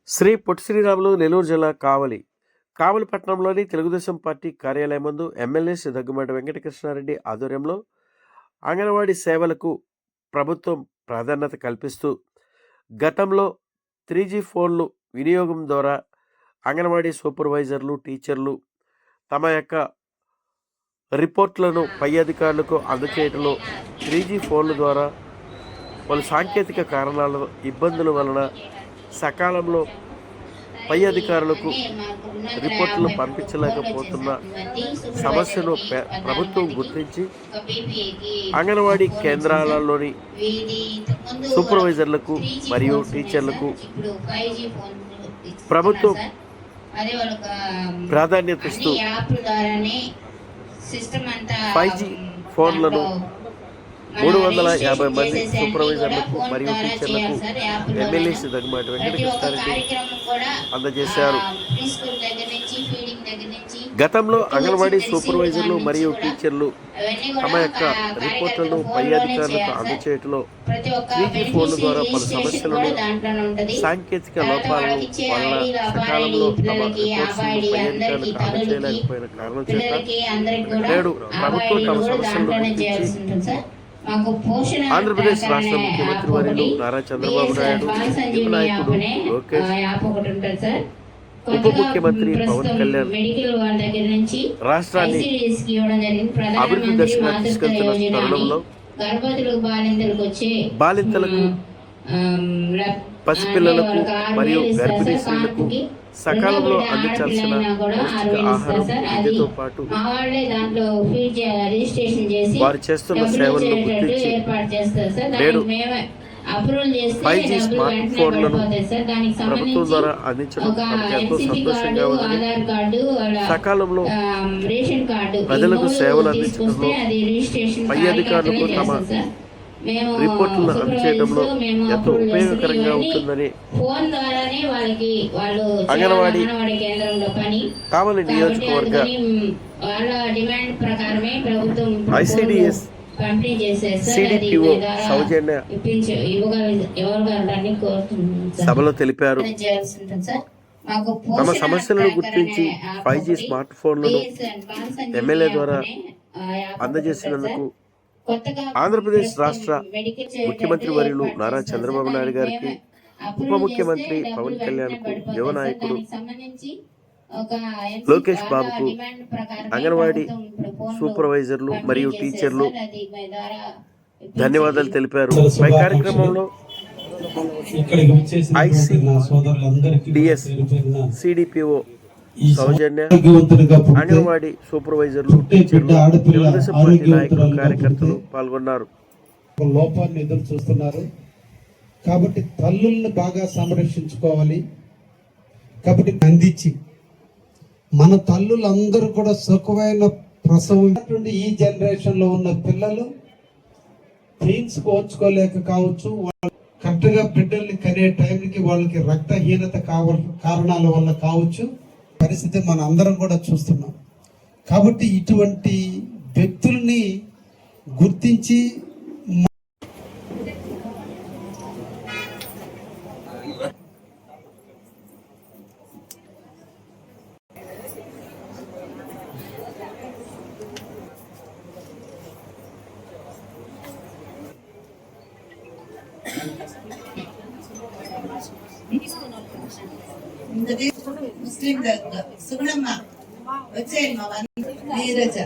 శ్రీ పొట్టి శ్రీరాములు నెల్లూరు జిల్లా కావలి పట్టణంలోని తెలుగుదేశం పార్టీ కార్యాలయం ముందు ఎమ్మెల్యే శ్రీ దగ్గుమాటి వెంకటకృష్ణారెడ్డి ఆధ్వర్యంలో అంగన్వాడీ సేవలకు ప్రభుత్వం ప్రాధాన్యత కల్పిస్తూ గతంలో 3G ఫోన్లు వినియోగం ద్వారా అంగన్వాడీ సూపర్వైజర్లు టీచర్లు తమ యొక్క రిపోర్ట్లను పై అధికారులకు అందజేయడంలో 3G ఫోన్ల ద్వారా పలు సాంకేతిక కారణాల ఇబ్బందుల వలన సకాలంలో పై అధికారులకు రిపోర్టులు పంపించలేకపోతున్న సమస్యను ప్రభుత్వం గుర్తించి అంగన్వాడీ కేంద్రాలలోని సూపర్వైజర్లకు మరియు టీచర్లకు ప్రభుత్వం ప్రాధాన్యత ఇస్తూ 5G ఫోన్లను 350 మంది సూపర్వైజర్లకు మరియు టీచర్లకు ఎమ్మెల్యే శ్రీ దగ్గుమాటి వెంకటకృష్ణారెడ్డి అందజేశారు. గతంలో అంగన్వాడీ సూపర్వైజర్లు మరియు టీచర్లు తమ యొక్క రిపోర్టులను పై అధికారులకు అందజేయడంలో 3G ఫోన్ల ద్వారా పలు సమస్యలను సాంకేతిక లోపాలను వల్ల సకాలంలో తమ రిపోర్ట్స్ను పై అధికారులకు అందజేయలేకపోయిన కారణం చేత నేడు ప్రభుత్వం తమ సమస్యలను గుర్తించి ఆంధ్రప్రదేశ్ రాష్ట్ర ముఖ్యమంత్రి వర్యులు నారా చంద్రబాబు నాయుడు, యువ నాయకుడు లోకేష్, ఉప ముఖ్యమంత్రి పవన్ కళ్యాణ్ రాష్ట్రాన్ని అభివృద్ధి దశగా తీసుకెళ్తున్న తరుణంలో బాలింతలకు, పసిపిల్లలకు మరియు గర్భిణీ స్త్రీలకు సకాలంలో అందించాల్సిన పౌష్టిక ఆహారం విద్యతో పాటు వారు చేస్తున్న సేవలను గుర్తించి నేడు 5G స్మార్ట్ ఫోన్లను ప్రభుత్వం ద్వారా అందించడం తమకు ఎంతో సంతోషంగా ఉందని, సకాలంలో ప్రజలకు సేవలు అందించడంలో పై అధికారులకు తమ రిపోర్టులను అందజేయడంలో ఎంతో ఉపయోగకరంగా ఉంటుందని అంగన్వాడీ కావలి నియోజకవర్గ ICDS CDPO సౌజన్య సభలో తెలిపారు. తమ సమస్యలను గుర్తించి 5G స్మార్ట్ ఫోన్లను ఎమ్మెల్యే ద్వారా అందజేసినందుకు ఆంధ్రప్రదేశ్ రాష్ట్ర ముఖ్యమంత్రి వర్యులు నారా చంద్రబాబు నాయుడు గారికి, ఉప ముఖ్యమంత్రి పవన్ కళ్యాణ్కు, యువ నాయకుడు లోకేష్ బాబుకు, అంగన్వాడీ సూపర్వైజర్లు మరియు టీచర్లు ధన్యవాదాలు తెలిపారు. పై కార్యక్రమంలో ICDS CDPO సౌజన్య, అంగన్వాడీ సూపర్వైజర్లు, టీచర్లు, తెలుగుదేశం పార్టీ నాయకులు, కార్యకర్తలు పాల్గొన్నారు. లోపాన్ని ఎదురు చూస్తున్నారు కాబట్టి తల్లుల్ని బాగా సంరక్షించుకోవాలి. కాబట్టి అందించి మన తల్లులందరూ కూడా సుఖమైన ప్రసవం ఈ జనరేషన్ లో ఉన్న పిల్లలు పెయిన్స్ కోర్చుకోలేక కావచ్చు, కరెక్ట్గా బిడ్డల్ని కనే టైంకి వాళ్ళకి రక్తహీనత కారణాల వల్ల కావచ్చు పరిస్థితి మన అందరం కూడా చూస్తున్నాం. కాబట్టి ఇటువంటి వ్యక్తుల్ని గుర్తించి ముస్లిం సుగుణమ్మ వచ్చేయమ్మా నీరజ